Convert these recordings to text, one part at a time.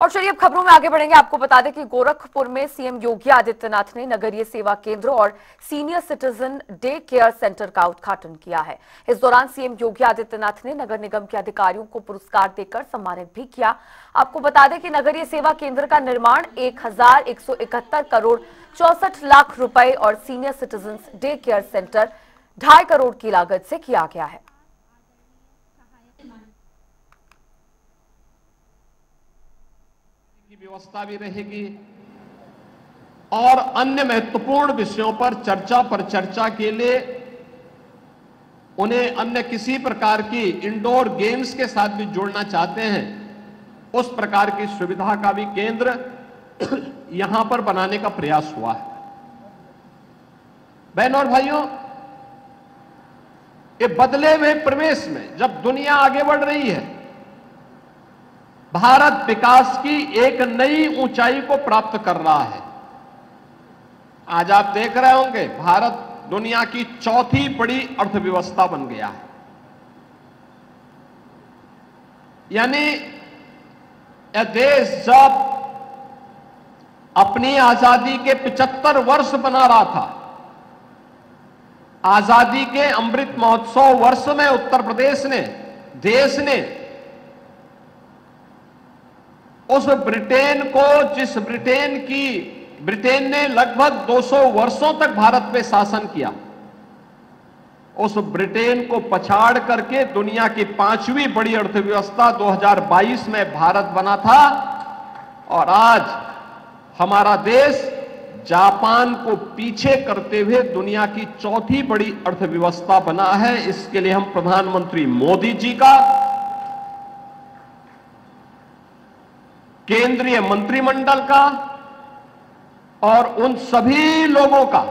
और चलिए अब खबरों में आगे बढ़ेंगे। आपको बता दें कि गोरखपुर में सीएम योगी आदित्यनाथ ने नगरीय सेवा केंद्र और senior citizen day care centre का उद्घाटन किया है। इस दौरान सीएम योगी आदित्यनाथ ने नगर निगम के अधिकारियों को पुरस्कार देकर सम्मानित भी किया। आपको बता दें कि नगरीय सेवा केंद्र का निर्माण 1171 करोड़ 64 लाख रुपए और senior citizen day care centre 2.5 crore की लागत से किया गया है। की व्यवस्था भी रहेगी और अन्य महत्वपूर्ण विषयों पर चर्चा के लिए उन्हें अन्य किसी प्रकार की इंडोर गेम्स के साथ भी जोड़ना चाहते हैं, उस प्रकार की सुविधा का भी केंद्र यहां पर बनाने का प्रयास हुआ है। बहनों और भाइयों, ये बदले हुए प्रवेश में जब दुनिया आगे बढ़ रही है, भारत विकास की एक नई ऊंचाई को प्राप्त कर रहा है। आज आप देख रहे होंगे भारत दुनिया की चौथी बड़ी अर्थव्यवस्था बन गया है। यानी यह देश जब अपनी आजादी के 75 वर्ष बना रहा था, आजादी के अमृत महोत्सव वर्ष में उत्तर प्रदेश ने, देश ने उस ब्रिटेन को, जिस ब्रिटेन ने लगभग 200 वर्षों तक भारत पे शासन किया, उस ब्रिटेन को पछाड़ करके दुनिया की 5वीं बड़ी अर्थव्यवस्था 2022 में भारत बना था। और आज हमारा देश जापान को पीछे करते हुए दुनिया की चौथी बड़ी अर्थव्यवस्था बना है। इसके लिए हम प्रधानमंत्री मोदी जी का, केंद्रीय मंत्रिमंडल का और उन सभी लोगों का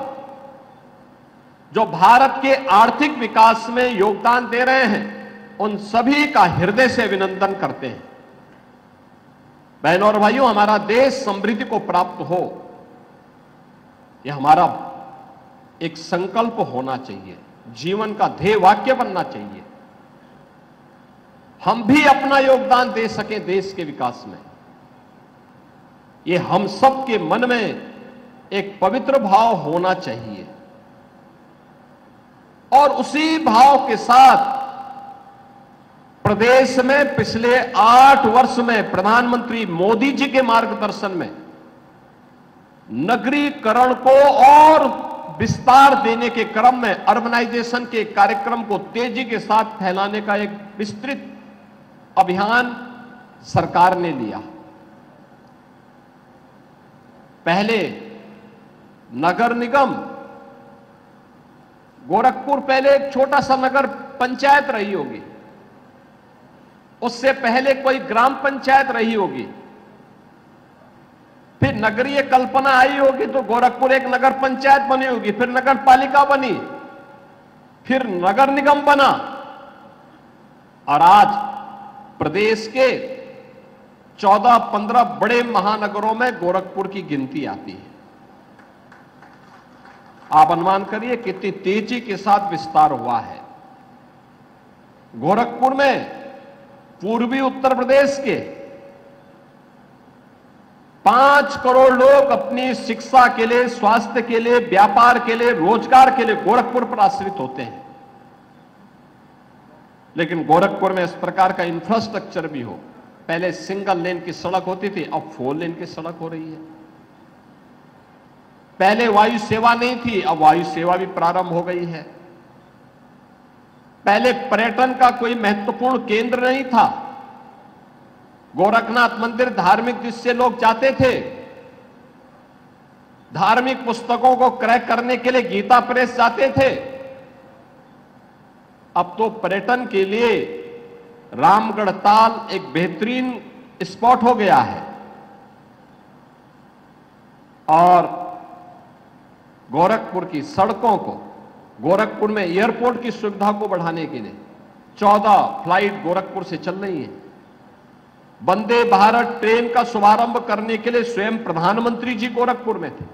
जो भारत के आर्थिक विकास में योगदान दे रहे हैं, उन सभी का हृदय से अभिनंदन करते हैं। बहनों और भाइयों, हमारा देश समृद्धि को प्राप्त हो, यह हमारा एक संकल्प होना चाहिए, जीवन का ध्येय वाक्य बनना चाहिए। हम भी अपना योगदान दे सकें देश के विकास में, ये हम सब के मन में एक पवित्र भाव होना चाहिए। और उसी भाव के साथ प्रदेश में पिछले 8 वर्ष में प्रधानमंत्री मोदी जी के मार्गदर्शन में नगरीकरण को और विस्तार देने के क्रम में अर्बनाइजेशन के कार्यक्रम को तेजी के साथ फैलाने का एक विस्तृत अभियान सरकार ने लिया। पहले नगर निगम, गोरखपुर पहले एक छोटा सा नगर पंचायत रही होगी, उससे पहले कोई ग्राम पंचायत रही होगी, फिर नगरीय कल्पना आई होगी तो गोरखपुर एक नगर पंचायत बनी होगी, फिर नगर पालिका बनी, फिर नगर निगम बना और आज प्रदेश के 14-15 बड़े महानगरों में गोरखपुर की गिनती आती है। आप अनुमान करिए कितनी तेजी के साथ विस्तार हुआ है। गोरखपुर में पूर्वी उत्तर प्रदेश के 5 करोड़ लोग अपनी शिक्षा के लिए, स्वास्थ्य के लिए, व्यापार के लिए, रोजगार के लिए गोरखपुर पर आश्रित होते हैं। लेकिन गोरखपुर में इस प्रकार का इंफ्रास्ट्रक्चर भी हो, पहले सिंगल लेन की सड़क होती थी, अब 4 लेन की सड़क हो रही है। पहले वायु सेवा नहीं थी, अब वायु सेवा भी प्रारंभ हो गई है। पहले पर्यटन का कोई महत्वपूर्ण केंद्र नहीं था। गोरखनाथ मंदिर धार्मिक जिससे लोग जाते थे, धार्मिक पुस्तकों को क्रय करने के लिए गीता प्रेस जाते थे, अब तो पर्यटन के लिए रामगढ़ ताल एक बेहतरीन स्पॉट हो गया है। और गोरखपुर की सड़कों को, गोरखपुर में एयरपोर्ट की सुविधा को बढ़ाने के लिए 14 फ्लाइट गोरखपुर से चल रही है। वंदे भारत ट्रेन का शुभारंभ करने के लिए स्वयं प्रधानमंत्री जी गोरखपुर में थे।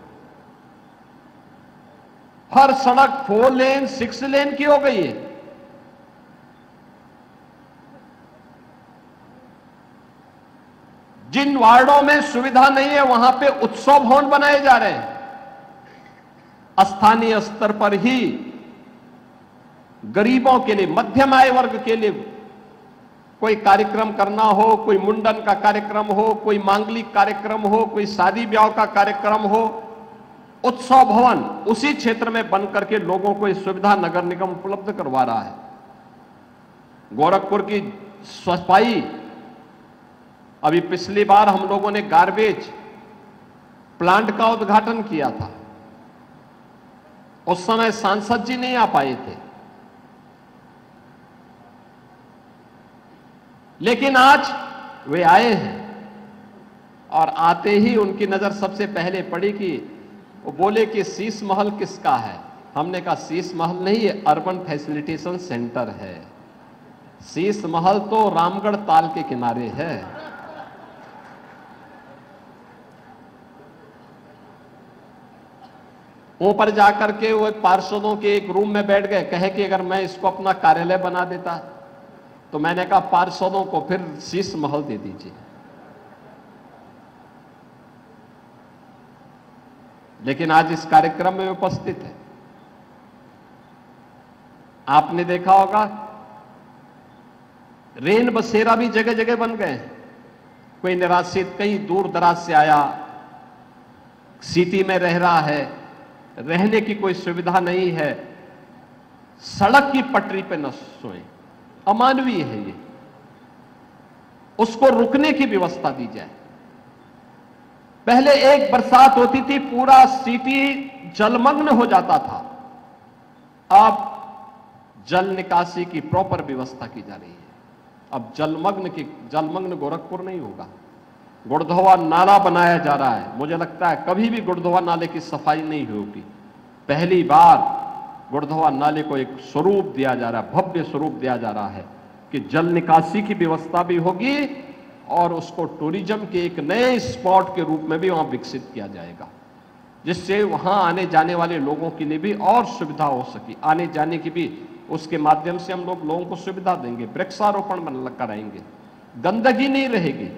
हर सड़क 4 लेन, 6 लेन की हो गई है। जिन वार्डों में सुविधा नहीं है वहां पे उत्सव भवन बनाए जा रहे हैं। स्थानीय स्तर पर ही गरीबों के लिए, मध्यम आय वर्ग के लिए कोई कार्यक्रम करना हो, कोई मुंडन का कार्यक्रम हो, कोई मांगलिक कार्यक्रम हो, कोई शादी ब्याह का कार्यक्रम हो, उत्सव भवन उसी क्षेत्र में बन करके लोगों को यह सुविधा नगर निगम उपलब्ध करवा रहा है। गोरखपुर की सफाई, अभी पिछली बार हम लोगों ने गार्बेज प्लांट का उद्घाटन किया था, उस समय सांसद जी नहीं आ पाए थे, लेकिन आज वे आए हैं और आते ही उनकी नजर सबसे पहले पड़ी कि वो बोले कि शीश महल किसका है। हमने कहा शीश महल नहीं, ये अर्बन फैसिलिटेशन सेंटर है। शीश महल तो रामगढ़ ताल के किनारे है। ऊपर जाकर के वो पार्षदों के एक रूम में बैठ गए, कहे कि अगर मैं इसको अपना कार्यालय बना देता, तो मैंने कहा पार्षदों को फिर शीश महल दे दीजिए। लेकिन आज इस कार्यक्रम में उपस्थित है। आपने देखा होगा रेन बसेरा भी जगह जगह बन गए हैं। कोई निराश्रित कहीं दूर दराज से आया, सिटी में रह रहा है, रहने की कोई सुविधा नहीं है, सड़क की पटरी पे न सोए, अमानवीय है ये, उसको रुकने की व्यवस्था दी जाए। पहले एक बरसात होती थी पूरा सिटी जलमग्न हो जाता था, अब जल निकासी की प्रॉपर व्यवस्था की जा रही है। अब जलमग्न गोरखपुर नहीं होगा। गुड़धोवा नाला बनाया जा रहा है, मुझे लगता है कभी भी गुड़धोवा नाले की सफाई नहीं होगी। पहली बार गुड़धोवा नाले को एक स्वरूप दिया जा रहा है, भव्य स्वरूप दिया जा रहा है कि जल निकासी की व्यवस्था भी होगी और उसको टूरिज्म के एक नए स्पॉट के रूप में भी वहां विकसित किया जाएगा, जिससे वहां आने जाने वाले लोगों के लिए भी और सुविधा हो सके। आने जाने की भी उसके माध्यम से हम लोगों को सुविधा देंगे, वृक्षारोपण कराएंगे, गंदगी नहीं रहेगी।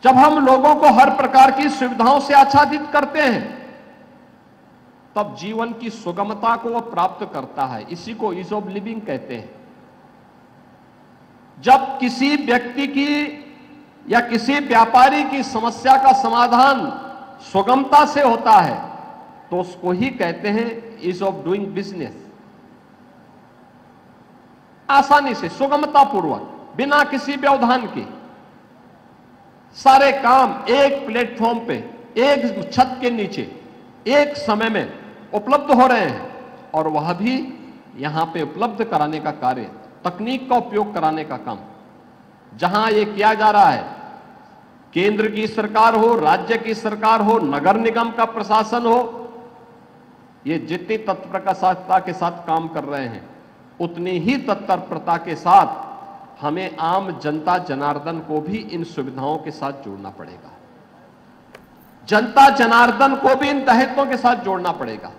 जब हम लोगों को हर प्रकार की सुविधाओं से आच्छादित करते हैं, तब जीवन की सुगमता को वह प्राप्त करता है। इसी को ईज ऑफ लिविंग कहते हैं। जब किसी व्यक्ति की या किसी व्यापारी की समस्या का समाधान सुगमता से होता है, तो उसको ही कहते हैं ईज ऑफ डूइंग बिजनेस। आसानी से, सुगमता पूर्वक, बिना किसी व्यवधान के सारे काम एक प्लेटफॉर्म पे, एक छत के नीचे, एक समय में उपलब्ध हो रहे हैं। और वह भी यहां पे उपलब्ध कराने का कार्य, तकनीक का उपयोग कराने का काम जहां ये किया जा रहा है, केंद्र की सरकार हो, राज्य की सरकार हो, नगर निगम का प्रशासन हो, ये जितनी तत्परता के साथ काम कर रहे हैं, उतनी ही तत्परता के साथ हमें आम जनता जनार्दन को भी इन सुविधाओं के साथ जोड़ना पड़ेगा। जनता जनार्दन को भी इन दायित्वों के साथ जोड़ना पड़ेगा।